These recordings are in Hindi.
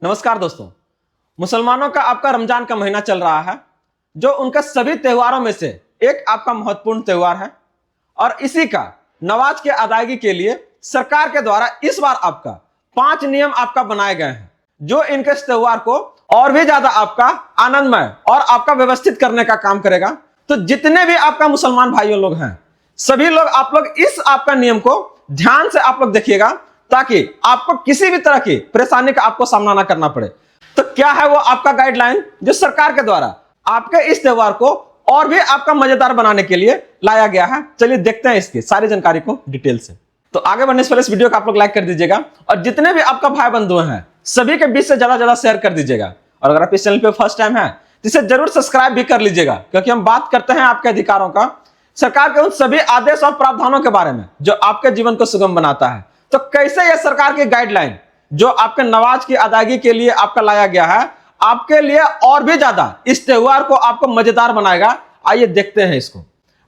नमस्कार दोस्तों। मुसलमानों का आपका रमजान का महीना चल रहा है, जो उनका सभी त्योहारों में से एक आपका महत्वपूर्ण त्योहार है। और इसी का नमाज के अदायगी के लिए सरकार के द्वारा इस बार आपका 5 नियम आपका बनाए गए हैं, जो इनके इस त्योहार को और भी ज्यादा आपका आनंदमय और आपका व्यवस्थित करने का काम करेगा। तो जितने भी आपका मुसलमान भाइयों लोग हैं, सभी लोग आप लोग इस आपका नियम को ध्यान से आप लोग देखिएगा, ताकि आपको किसी भी तरह की परेशानी का आपको सामना ना करना पड़े। तो क्या है वो आपका गाइडलाइन जो सरकार के द्वारा आपके इस त्योहार को और भी आपका मजेदार बनाने के लिए लाया गया है। चलिए देखते हैं इसकी सारी जानकारी को डिटेल से। तो आगे बढ़ने से पहले इस वीडियो को आप लोग लाइक कर दीजिएगा और जितने भी आपका भाई बंधु हैं सभी के बीच से ज्यादा शेयर कर दीजिएगा। और अगर आप इस चैनल पे फर्स्ट टाइम है तो इसे जरूर सब्सक्राइब भी कर लीजिएगा, क्योंकि हम बात करते हैं आपके अधिकारों का, सरकार के उन सभी आदेश और प्रावधानों के बारे में जो आपके जीवन को सुगम बनाता है। तो कैसे यह सरकार की गाइडलाइन जो आपके नमाज की अदायगी के लिए आपका लाया गया है, आपके लिए और भी ज्यादा इस त्योहार को आपको मजेदार बनाएगा। आइए देखते हैं इसको।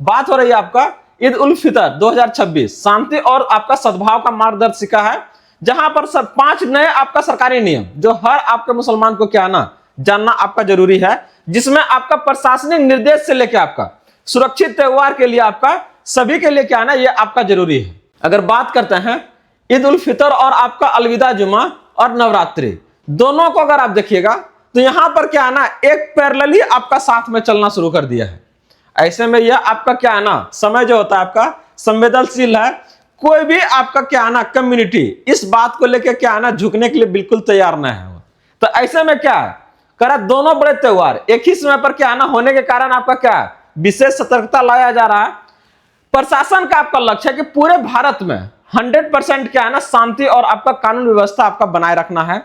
बात हो रही है आपका ईद उल फितर 2026 शांति और आपका सद्भाव का मार्गदर्शिका है, जहां पर 5 नए आपका सरकारी नियम जो हर आपके मुसलमान को क्या ना जानना आपका जरूरी है, जिसमें आपका प्रशासनिक निर्देश से लेकर आपका सुरक्षित त्योहार के लिए आपका सभी के लिए क्या ना ये आपका जरूरी है। अगर बात करते हैं ईद उल फितर और आपका अलविदा जुमा और नवरात्रि दोनों को अगर आप देखिएगा तो यहां पर क्या है ना एक पैरेलली आपका साथ में चलना शुरू कर दिया है। ऐसे में यह आपका क्या है ना समय जो होता है आपका संवेदनशील है। कोई भी आपका क्या है ना कम्युनिटी इस बात को लेकर क्या है ना झुकने के लिए बिल्कुल तैयार ना है। तो ऐसे में क्या है करा दोनों बड़े त्योहार एक ही समय पर क्या है ना होने के कारण आपका क्या विशेष सतर्कता लाया जा रहा है। प्रशासन का आपका लक्ष्य है कि पूरे भारत में 100% क्या है ना शांति और आपका कानून व्यवस्था आपका बनाए रखना है।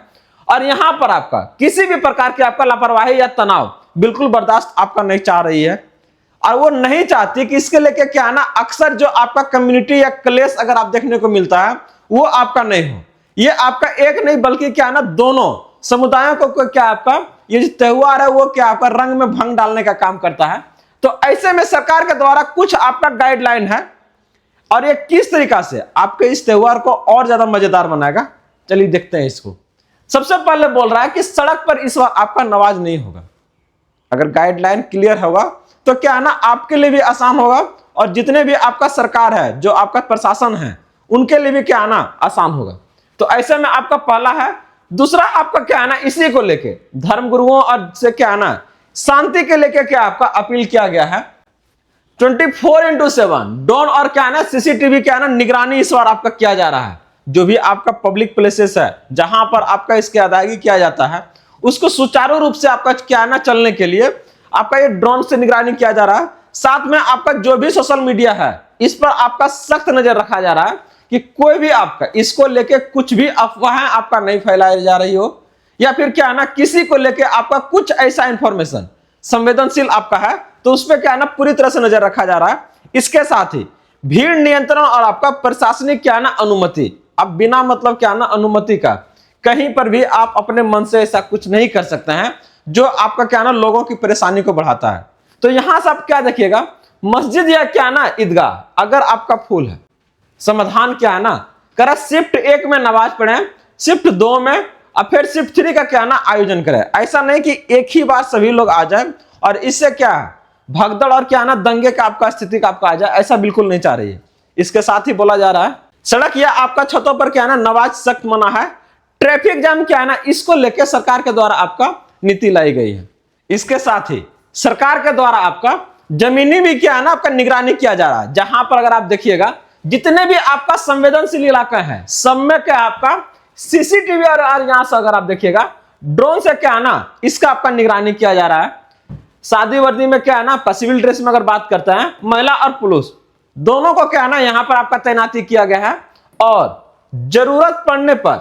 और यहां पर आपका किसी भी प्रकार की आपका लापरवाही या तनाव बिल्कुल बर्दाश्त आपका नहीं चाह रही है। और वो नहीं चाहती कि इसके लेके क्या है ना अक्सर जो आपका कम्युनिटी या क्लेश अगर आप देखने को मिलता है वो आपका नहीं हो। ये आपका एक नहीं बल्कि क्या है ना दोनों समुदायों को क्या आपका ये जो त्योहार है वो क्या आपका रंग में भंग डालने का काम करता है। तो ऐसे में सरकार के द्वारा कुछ आपका गाइडलाइन है और ये किस तरीका से आपके इस त्योहार को और ज्यादा मजेदार बनाएगा, चलिए देखते हैं इसको। सबसे पहले बोल रहा है कि सड़क पर इस बार आपका नमाज नहीं होगा। अगर गाइडलाइन क्लियर होगा तो क्या है ना आपके लिए भी आसान होगा और जितने भी आपका सरकार है जो आपका प्रशासन है उनके लिए भी क्या है ना आसान होगा। तो ऐसे में आपका पहला है। दूसरा आपका क्या है ना इसी को लेके धर्म गुरुओं और से क्या है ना शांति के लेके क्या आपका अपील किया गया है। 24/7 ड्रोन और क्या है ना सीसीटीवी क्या है ना निगरानी इस बार आपका किया जा रहा है। जो भी आपका पब्लिक प्लेसेस है जहां पर आपका इसकी अदायगी किया जाता है उसको सुचारू रूप से आपका क्या है ना चलने के लिए आपका ये ड्रोन से निगरानी किया जा रहा है। साथ में आपका जो भी सोशल मीडिया है इस पर आपका सख्त नजर रखा जा रहा है कि कोई भी आपका इसको लेके कुछ भी अफवाहें आपका नहीं फैलाई जा रही हो, या फिर क्या है ना किसी को लेके आपका कुछ ऐसा इंफॉर्मेशन संवेदनशील आपका है तो उस पर क्या है ना पूरी तरह से नजर रखा जा रहा है। इसके साथ ही भीड़ नियंत्रण और आपका प्रशासनिक क्या है ना अनुमति, अब बिना मतलब क्या है ना अनुमति का कहीं पर भी आप अपने मन से ऐसा कुछ नहीं कर सकते हैं जो आपका क्या है ना लोगों की परेशानी को बढ़ाता है। तो यहां से आप क्या देखिएगा मस्जिद या क्या है ना ईदगाह अगर आपका फुल है, समाधान क्या है ना करा शिफ्ट 1 में नमाज पढ़े, शिफ्ट 2 में और फिर शिफ्ट 3 का क्या है ना आयोजन करें। ऐसा नहीं कि एक ही बार सभी लोग आ जाए और इससे क्या है भगदड़ और क्या है ना दंगे का आपका स्थिति का आपका आ जाए, ऐसा बिल्कुल नहीं चाह रही है। इसके साथ ही बोला जा रहा है सड़क या आपका छतों पर क्या है ना नमाज सख्त मना है। ट्रैफिक जाम क्या है ना इसको लेकर सरकार के द्वारा आपका नीति लाई गई है। इसके साथ ही सरकार के द्वारा आपका जमीनी भी क्या है ना आपका निगरानी किया जा रहा है, जहां पर अगर आप देखिएगा जितने भी आपका संवेदनशील इलाका है सब में क्या आपका सीसीटीवी और यहां से अगर आप देखिएगा ड्रोन से क्या है ना इसका आपका निगरानी किया जा रहा है। शादी वर्दी में क्या है ना सिविल ड्रेस में अगर बात करते हैं महिला और पुरुष दोनों को क्या है ना यहां पर आपका तैनाती किया गया है। और जरूरत पड़ने पर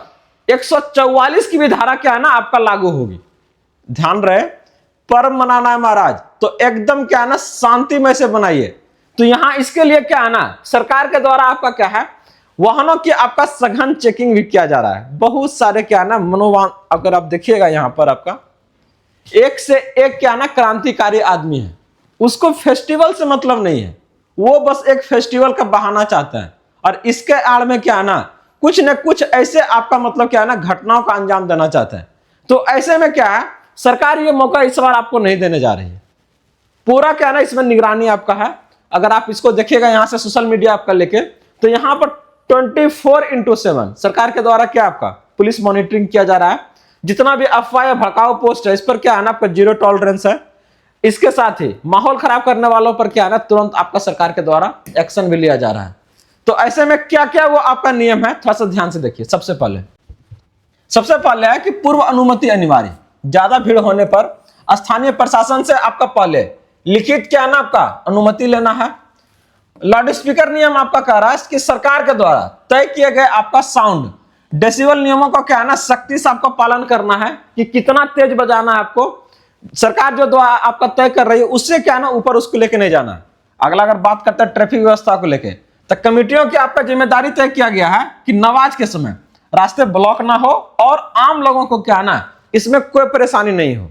144 की भी धारा क्या है ना आपका लागू होगी। ध्यान रहे पर्व मनाना है महाराज तो एकदम क्या है ना शांतिमय से बनाइए। तो यहां इसके लिए क्या है ना सरकार के द्वारा आपका क्या है वाहनों की आपका सघन चेकिंग भी किया जा रहा है। बहुत सारे क्या है ना मनोवान अगर आप देखिएगा यहां पर आपका एक से एक क्या ना क्रांतिकारी आदमी है, उसको फेस्टिवल से मतलब नहीं है, वो बस एक फेस्टिवल का बहाना चाहता है और इसके आड़ में क्या है ना कुछ न कुछ ऐसे आपका मतलब क्या है ना घटनाओं का अंजाम देना चाहते हैं तो ऐसे में क्या है, सरकार ये मौका इस बार आपको नहीं देने जा रही है। पूरा क्या है ना, इसमें निगरानी आपका है। अगर आप इसको देखिएगा यहां से सोशल मीडिया आपका लेके, तो यहां पर 24/7 सरकार के द्वारा क्या आपका पुलिस मॉनिटरिंग किया जा रहा है। जितना भी अफवाह या भड़काऊ पोस्ट है, इस पर क्या है ना आपका 0 टॉलरेंस है। इसके साथ ही माहौल खराब करने वालों पर क्या है ना तुरंत आपका सरकार के द्वारा एक्शन भी लिया जा रहा है। तो ऐसे में क्या क्या वो आपका नियम है, थोड़ा सा ध्यान से देखिए। सबसे पहले है कि पूर्व अनुमति अनिवार्य। ज्यादा भीड़ होने पर स्थानीय प्रशासन से आपका पहले लिखित क्या है ना आपका अनुमति लेना है। लाउड स्पीकर नियम आपका कह रहा है कि सरकार के द्वारा तय किए गए आपका साउंड डेसिबल नियमों का क्या है ना सख्ती से आपको पालन करना है कि कितना तेज बजाना है आपको। सरकार जो द्वारा आपका तय कर रही है उससे क्या है ना ऊपर उसको लेके नहीं जाना है। अगला अगर बात करते हैं ट्रैफिक व्यवस्था को लेके, तो कमेटियों की आपका जिम्मेदारी तय किया गया है कि नमाज के समय रास्ते ब्लॉक ना हो और आम लोगों को क्या है ना इसमें कोई परेशानी नहीं हो।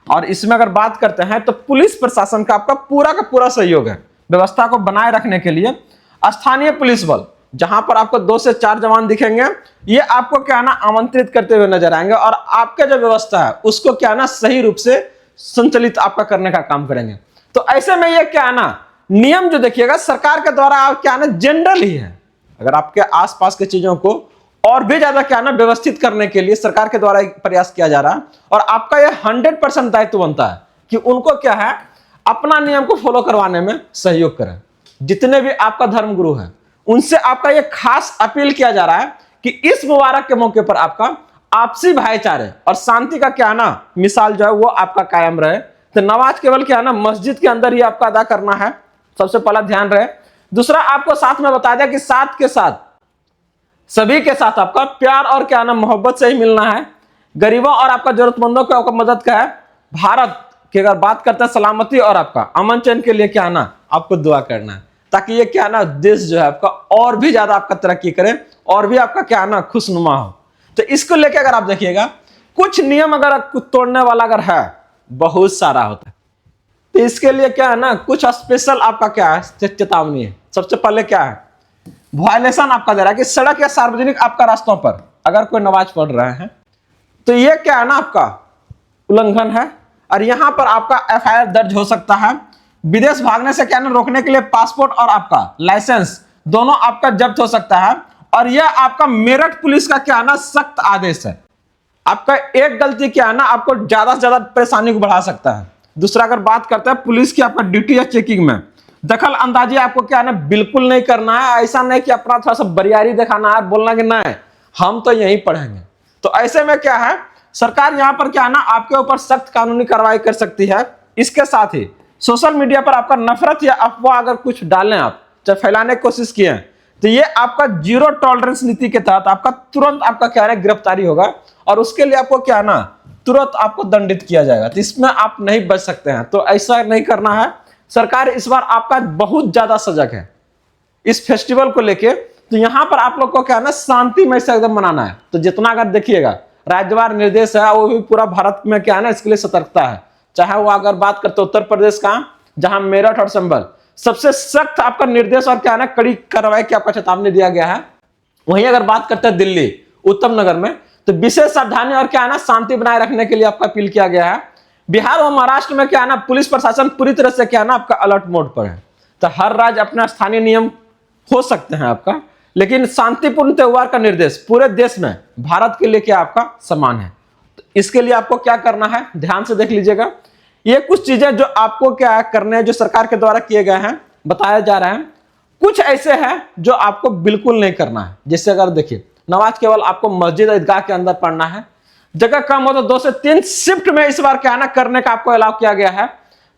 और इसमें अगर बात करते हैं तो पुलिस प्रशासन का आपका पूरा का पूरा सहयोग है व्यवस्था को बनाए रखने के लिए। स्थानीय पुलिस बल जहां पर आपको 2 से 4 जवान दिखेंगे, ये आपको क्या है ना आमंत्रित करते हुए नजर आएंगे और आपका जो व्यवस्था है उसको क्या है ना सही रूप से संचालित आपका करने का काम करेंगे। तो ऐसे में ये क्या है ना नियम जो देखिएगा सरकार के द्वारा क्या है ना जनरल ही है। अगर आपके आसपास की चीजों को और भी ज्यादा क्या है ना व्यवस्थित करने के लिए सरकार के द्वारा एक प्रयास किया जा रहा है और आपका यह 100% दायित्व बनता है कि उनको क्या है अपना नियम को फॉलो करवाने में सहयोग करें। जितने भी आपका धर्मगुरु है उनसे आपका यह खास अपील किया जा रहा है कि इस मुबारक के मौके पर आपका आपसी भाईचारे और शांति का क्या है ना मिसाल जो है वो आपका कायम रहे। तो नमाज केवल क्या है ना मस्जिद के अंदर ही आपका अदा करना है, सबसे पहला ध्यान रहे। दूसरा आपको साथ में बता दिया कि साथ के साथ सभी के साथ आपका प्यार और क्या ना मोहब्बत से ही मिलना है। गरीबों और आपका जरूरतमंदों को आपका मदद का है। भारत की अगर बात करते हैं सलामती और आपका अमन चैन के लिए क्या ना आपको दुआ करना है ताकि ये क्या ना देश जो है आपका और भी ज्यादा आपका तरक्की करे और भी आपका क्या ना खुशनुमा हो। तो इसको लेके अगर आप देखिएगा कुछ नियम अगर तोड़ने वाला अगर है बहुत सारा होता है, तो इसके लिए क्या है ना कुछ स्पेशल आपका क्या है चेतावनी है। सबसे पहले क्या है वायलेशन आपका दे रहा है कि सड़क या सार्वजनिक आपका रास्तों पर अगर कोई नमाज पढ़ रहे हैं तो ये क्या है ना आपका उल्लंघन है और यहां पर आपका एफआईआर दर्ज हो सकता है। विदेश भागने से क्या ना रोकने के लिए पासपोर्ट और आपका लाइसेंस दोनों आपका जब्त हो सकता है और यह आपका मेरठ पुलिस का क्या है ना सख्त आदेश है। आपका एक गलती क्या है ना आपको ज्यादा से ज्यादा परेशानी को बढ़ा सकता है। दूसरा अगर बात करते हैं पुलिस की आपका ड्यूटी या चेकिंग में दखल अंदाजी आपको क्या है ना बिल्कुल नहीं करना है। ऐसा नहीं कि अपना थोड़ा सा बरियारी दिखाना है, बोलना कि नहीं हम तो यहीं पढ़ेंगे। तो ऐसे में क्या है सरकार यहां पर क्या है ना आपके ऊपर सख्त कानूनी कार्रवाई कर सकती है। इसके साथ ही सोशल मीडिया पर आपका नफरत या अफवाह अगर कुछ डालें आप चाहे फैलाने की कोशिश किए तो ये आपका 0 टॉलरेंस नीति के तहत आपका तुरंत आपका क्या है गिरफ्तारी होगा और उसके लिए आपको क्या है ना तुरंत आपको दंडित किया जाएगा। तो इसमें आप नहीं बच सकते हैं, तो ऐसा नहीं करना है। सरकार इस बार आपका बहुत ज्यादा सजग है इस फेस्टिवल को लेके। तो यहां पर आप लोग को क्या है ना शांतिमय से एकदम मनाना है। तो जितना अगर देखिएगा राज्यवार निर्देश है वो भी पूरा भारत में क्या है ना इसके लिए सतर्कता है। चाहे वो अगर बात करते उत्तर प्रदेश का जहां मेरठ और संभल सबसे सख्त आपका निर्देश और क्या है ना कड़ी कार्रवाई की आपका चेतावनी दिया गया है। वहीं अगर बात करते हैं दिल्ली उत्तम नगर में तो विशेष सावधानी और क्या है ना शांति बनाए रखने के लिए आपका अपील किया गया है। बिहार और महाराष्ट्र में क्या है ना पुलिस प्रशासन पूरी तरह से क्या है ना आपका अलर्ट मोड पर है। तो हर राज्य अपना स्थानीय नियम हो सकते हैं आपका, लेकिन शांतिपूर्ण त्योहार का निर्देश पूरे देश में भारत के लिए क्या आपका समान है। तो इसके लिए आपको क्या करना है ध्यान से देख लीजिएगा। ये कुछ चीजें जो आपको क्या करने हैं जो सरकार के द्वारा किए गए हैं बताया जा रहा है। कुछ ऐसे हैं जो आपको बिल्कुल नहीं करना है। जैसे अगर देखिए नमाज केवल आपको मस्जिद ईदगाह के अंदर पढ़ना है। जगह कम हो तो 2 से 3 शिफ्ट में इस बार क्या है ना करने का आपको अलाउ किया गया है।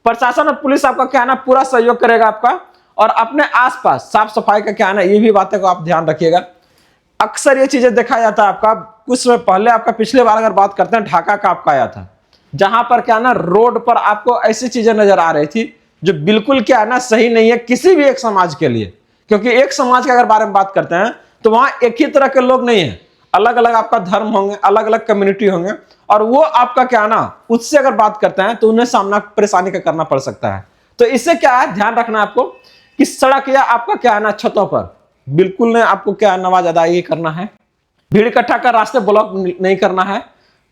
प्रशासन और पुलिस आपका क्या है ना पूरा सहयोग करेगा आपका और अपने आसपास साफ सफाई का क्या है ना ये भी बातें को आप ध्यान रखिएगा। अक्सर ये चीजें देखा जाता है आपका कुछ समय पहले आपका पिछले बार अगर बात करते हैं ढाका का आपका आया था जहां पर क्या है ना रोड पर आपको ऐसी चीजें नजर आ रही थी जो बिल्कुल क्या है ना सही नहीं है किसी भी एक समाज के लिए। क्योंकि एक समाज के अगर बारे में बात करते हैं तो वहां एक ही तरह के लोग नहीं है, अलग अलग आपका धर्म होंगे, अलग अलग कम्युनिटी होंगे और वो आपका क्या ना उससे अगर बात करते हैं तो उन्हें सामना परेशानी का करना पड़ सकता है। तो इससे क्या है ध्यान रखना आपको कि सड़क या आपका क्या है ना छतों पर बिल्कुल नहीं आपको क्या नमाज अदायगी करना है। भीड़ इकट्ठा कर रास्ते ब्लॉक नहीं करना है।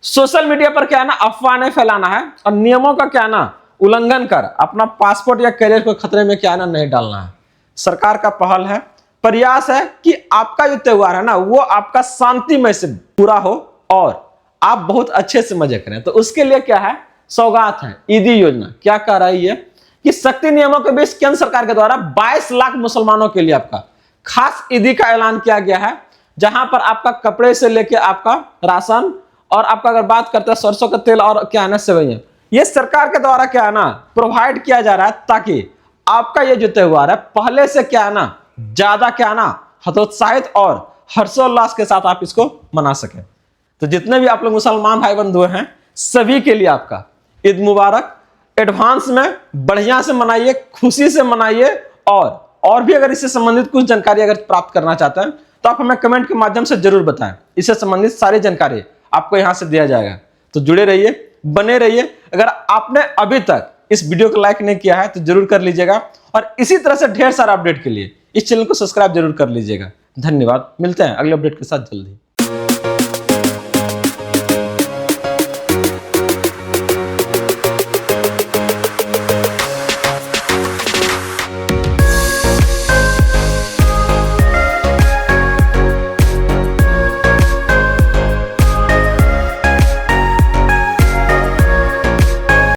सोशल मीडिया पर क्या है ना, अफवाह नहीं फैलाना है और नियमों का क्या है ना उल्लंघन कर अपना पासपोर्ट या करियर को खतरे में क्या है ना नहीं डालना है। सरकार का पहल है, प्रयास है कि आपका जो त्योहार है ना वो आपका शांतिमय से पूरा हो और आप बहुत अच्छे से मजे करें। तो उसके लिए क्या है, सौगात है ईदी योजना। क्या कह रही है कि सख्ती नियमों के बीच केंद्र सरकार के द्वारा 22 लाख मुसलमानों के लिए आपका खास ईदी का ऐलान किया गया है, जहां पर आपका कपड़े से लेके आपका राशन और आपका अगर बात करते हैं सरसों का तेल और क्या है ना सेवइयां, ये सरकार के द्वारा क्या है ना प्रोवाइड किया जा रहा है, ताकि आपका ये जो त्योहार है पहले से क्या है ना ज्यादा क्या है ना हतोत्साहित और हर्षोल्लास के साथ आप इसको मना सके। तो जितने भी आप लोग मुसलमान भाई बंधु हैं सभी के लिए आपका ईद मुबारक। एडवांस में बढ़िया से मनाइए, खुशी से मनाइए। और भी अगर इससे संबंधित कुछ जानकारी अगर प्राप्त करना चाहते हैं तो आप हमें कमेंट के माध्यम से जरूर बताएं। इससे संबंधित सारी जानकारी आपको यहां से दिया जाएगा। तो जुड़े रहिए, बने रहिए। अगर आपने अभी तक इस वीडियो को लाइक नहीं किया है तो जरूर कर लीजिएगा और इसी तरह से ढेर सारा अपडेट के लिए इस चैनल को सब्सक्राइब जरूर कर लीजिएगा। धन्यवाद, मिलते हैं अगले अपडेट के साथ जल्दी।